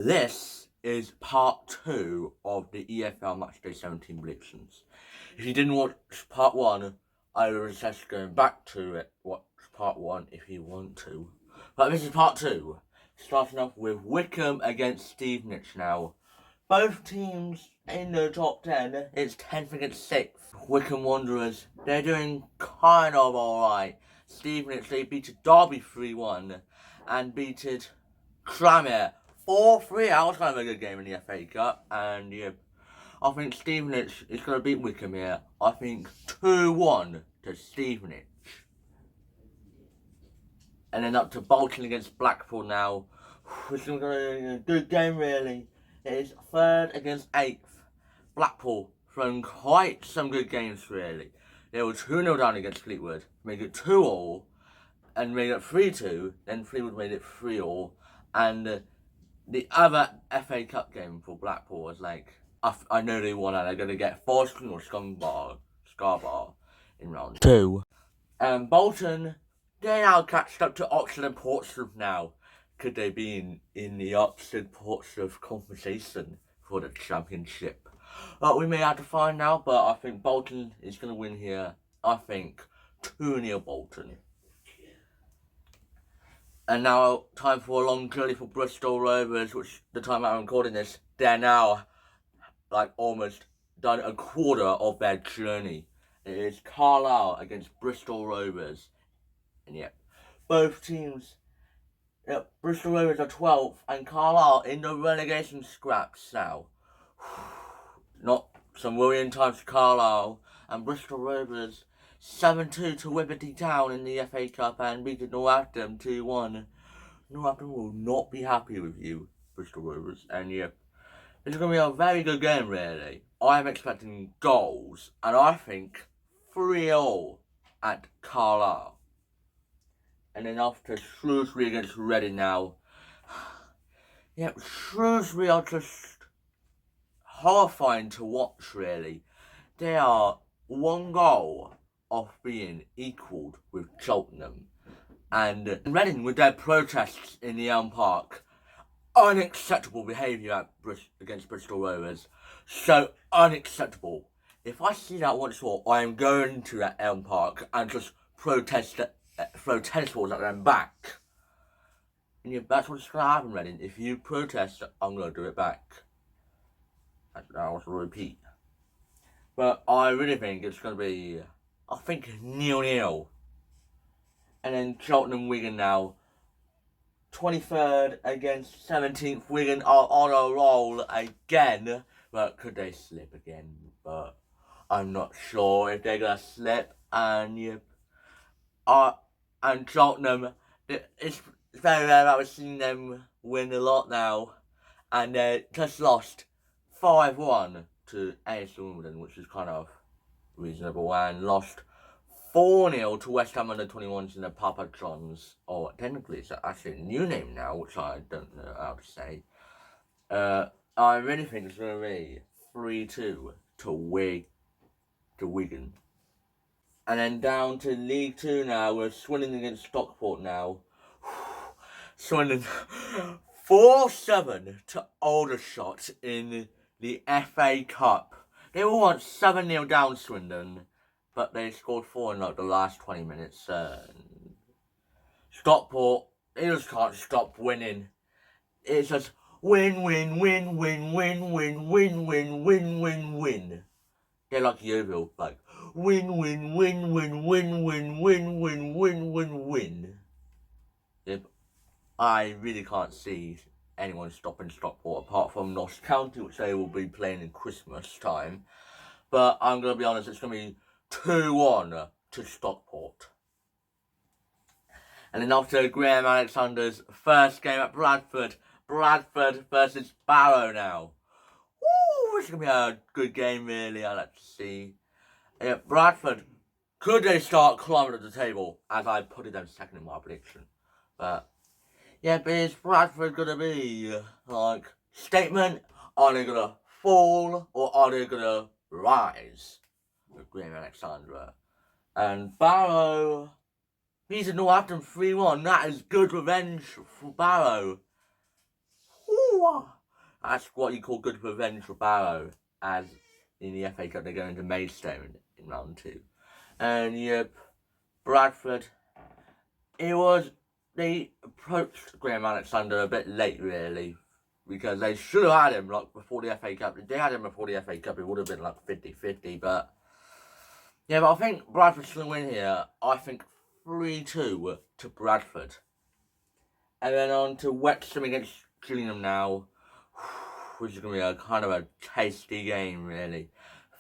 This is part 2 of the EFL Matchday 17 predictions. If you didn't watch part 1, I would suggest going back to it, watch part 1 if you want to. But this is part 2, starting off with Wycombe against Stevenage now. Both teams in the top 10, it's 10th against 6th. Wycombe Wanderers, they're doing kind of alright. Stevenage, they beat Derby 3-1 and beated Tranmere 4-3. That was kind of a good game in the FA Cup, and yeah, I think Stevenage is going to beat Wycombe here. I think 2-1 to Stevenage. And then up to Bolton against Blackpool now. This is going to be a good game, really. It is 3rd against 8th. Blackpool thrown quite some good games, really. They were 2-0 down against Fleetwood, made it 2-2, and made it 3-2. Then Fleetwood made it 3-3, and the other FA Cup game for Blackpool was like, I know they won and they're going to get Forston or Scarbar in round 2. And Bolton, they now catched up to Oxford and Portsmouth now. Could they be in the Oxford-Portsmouth conversation for the championship? We may have to find out, but I think Bolton is going to win here. I think 2-0 Bolton. And now, time for a long journey for Bristol Rovers, which the time I'm recording this, they're now like almost done a quarter of their journey. It is Carlisle against Bristol Rovers. And yep, both teams, Bristol Rovers are 12th and Carlisle in the relegation scraps now. Not some worrying times for Carlisle, and Bristol Rovers 7-2 to Pt2 Town in the FA Cup and beating Northampton 2-1. Northampton will not be happy with you, Bristol Rovers. And yeah, it's going to be a very good game, really. I'm expecting goals, and I think 3-0 at Carlisle. And then after Shrewsbury against Reading now. Yeah, Shrewsbury are just horrifying to watch, really. They are 1 goal of being equalled with Cheltenham. And Reading, with their protests in the Elm Park, unacceptable behaviour against Bristol Rovers. So unacceptable. If I see that once more, I am going to that Elm Park and just throw tennis balls at them back. And yeah, that's what's going to happen, Reading. If you protest, I'm going to do it back. I'll repeat. But I really think it's going to be, I think, 0-0. And then Cheltenham Wigan now. 23rd against 17th. Wigan are on a roll again. But could they slip again? But I'm not sure if they're going to slip. And yep. And Cheltenham, it's very rare that we've seen them win a lot now. And they just lost 5-1 to AS Swindon, which is kind of reasonable, and lost 4-0 to West Ham under-21s in the Papa Johns, or technically it's actually a new name now, which I don't know how to say. I really think it's going to be 3-2 to Wigan. And then down to League 2 now, we're Swindon against Stockport now. Swindon 4-7 to Aldershot in the FA Cup. They were once 7-0 down, Swindon, but they scored 4 in like the last 20 minutes. Stockport, they just can't stop winning. It's just win, win, win, win, win, win, win, win, win, win, win. They're like Yeovil, like win, win, win, win, win, win, win, win, win, win, win. Yep. I really can't see anyone stopping Stockport apart from Notts County, which they will be playing in Christmas time. But I'm going to be honest, it's going to be 2-1 to Stockport. And then after Graham Alexander's first game at Bradford versus Barrow now. Woo, it's going to be a good game, really. I like to see. Yeah, Bradford, could they start climbing at the table, as I put it them second in my prediction? But yeah, but is Bradford going to be, like, statement? Are they going to fall, or are they going to rise with Graham Alexander? And Barrow beating Northampton 3-1. That is good revenge for Barrow. Woo! That's what you call good revenge for Barrow, as in the FA Cup they're going to Maidstone in round 2. And yep, Bradford, they approached Graham Alexander a bit late really, because they should have had him like before the FA Cup. If they had him before the FA Cup, it would have been like 50-50, but yeah, but I think Bradford's going to win here. I think 3-2 to Bradford. And then on to Wrexham against Gillingham now, which is going to be a kind of a tasty game, really.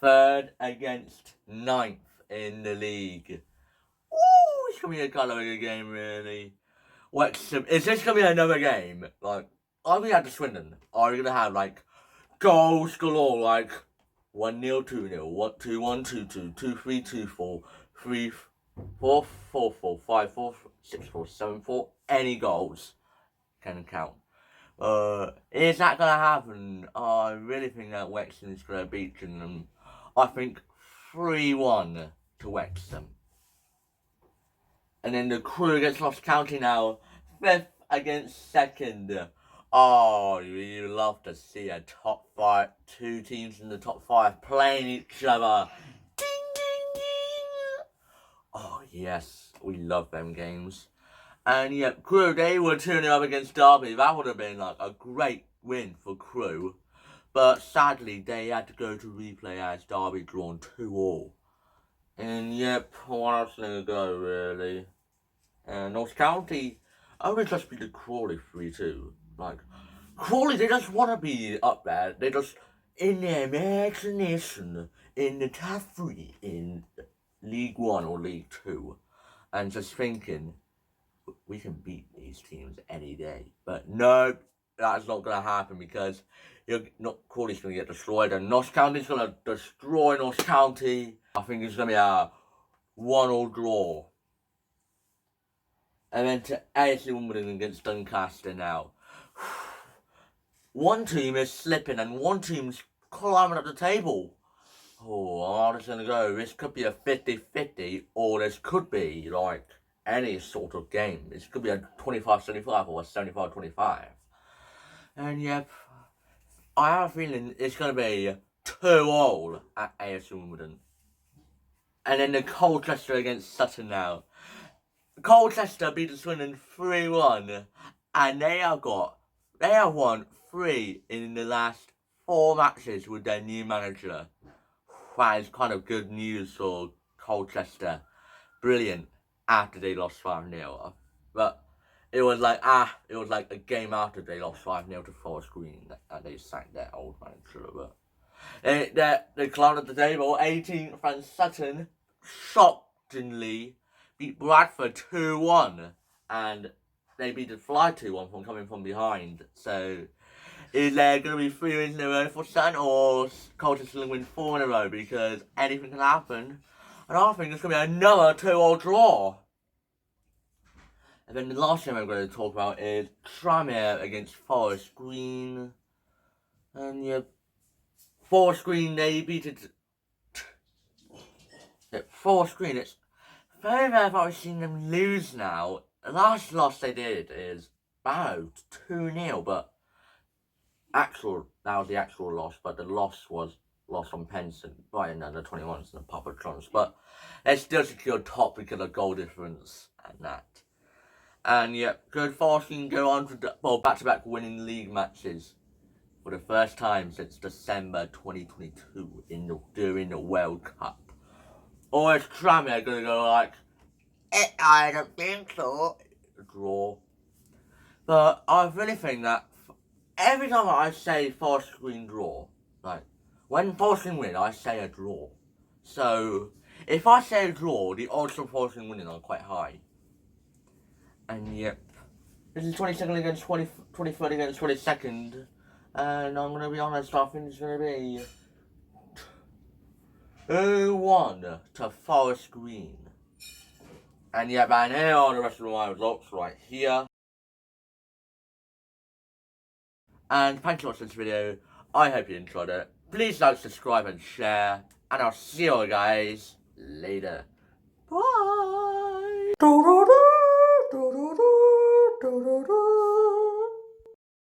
3rd against 9th in the league. Ooh, it's going to be a kind of a good game, really. Wrexham, is this going to be another game? Like, are we at the Swindon? Are we going to have, like, goals galore, like 1-0, 2-0, 1-2, 1-2-2, 2-3, 2-4, 3-4, 4-4, 5-4, 6-4, 7-4, any goals can count. Is that going to happen? I really think that Wrexham is going to beat them. I think 3-1 to Wrexham. And then the Crew against Notts County now, 5th against 2nd. Oh, you love to see a top 5, 2 teams in the top 5 playing each other. Ding, ding, ding. Oh, yes, we love them games. And yep, Crew, they were turning up against Derby. That would have been like a great win for Crew. But sadly, they had to go to replay as Derby drawn 2-2. And yep, what else to go, really? And Notts County only just beat the Crawley 3-2. Like, Crawley, they just want to be up there. They just, in their imagination, in the top 3 in League 1 or League 2. And just thinking, we can beat these teams any day. But no, that's not going to happen because Crawley's going to get destroyed and Notts County's going to destroy Notts County. I think it's going to be a 1-1 draw. And then to AFC Wimbledon against Doncaster now. One team is slipping and one team's climbing up the table. Oh, I'm just going to go. This could be a 50-50 or this could be like any sort of game. This could be a 25-75 or a 75-25. And yep, I have a feeling it's going to be 2-2 at AFC Wimbledon. And then the Colchester against Sutton now. Colchester beat the Swindon 3-1. And they have won 3 in the last 4 matches with their new manager. That is kind of good news for Colchester. Brilliant. After they lost 5-0. But it was like a game after they lost 5-0 to Forest Green that they sacked their old manager. But they climbed up the table. 18th and Sutton shockingly beat Bradford 2-1. And they beat the Fly 2-1 from coming from behind. So is there going to be 3 wins in a row for Sutton or Colchester will win 4 in a row? Because anything can happen. And I think it's going to be another 2-2 draw. And then the last game I'm going to talk about is Tranmere against Forest Green. And yeah, Forest Green, they beat it. Forest Green, it's very rare that I've seen them lose now. The last loss they did is Barrow 2-0, but that was the actual loss, but the loss was lost on Penson by another 21s and the Papa Trons. But they still secured top because of goal difference and that. And yeah, good Forest can go on to back-to-back winning league matches for the first time since December 2022 during the World Cup. Or is Tranmere going to go like, I don't think so, draw. But I really think that every time I say Forest Green draw, like, when Forest Green win, I say a draw. So, if I say a draw, the odds of Forest Green winning are quite high. And yep, this is 22nd against 23rd against 22nd. And I'm going to be honest, I think it's going to be 2-1 to Forest Green. And yep, and here are the rest of my results right here. And thanks for watching this video. I hope you enjoyed it. Please like, subscribe and share. And I'll see you guys later. Bye!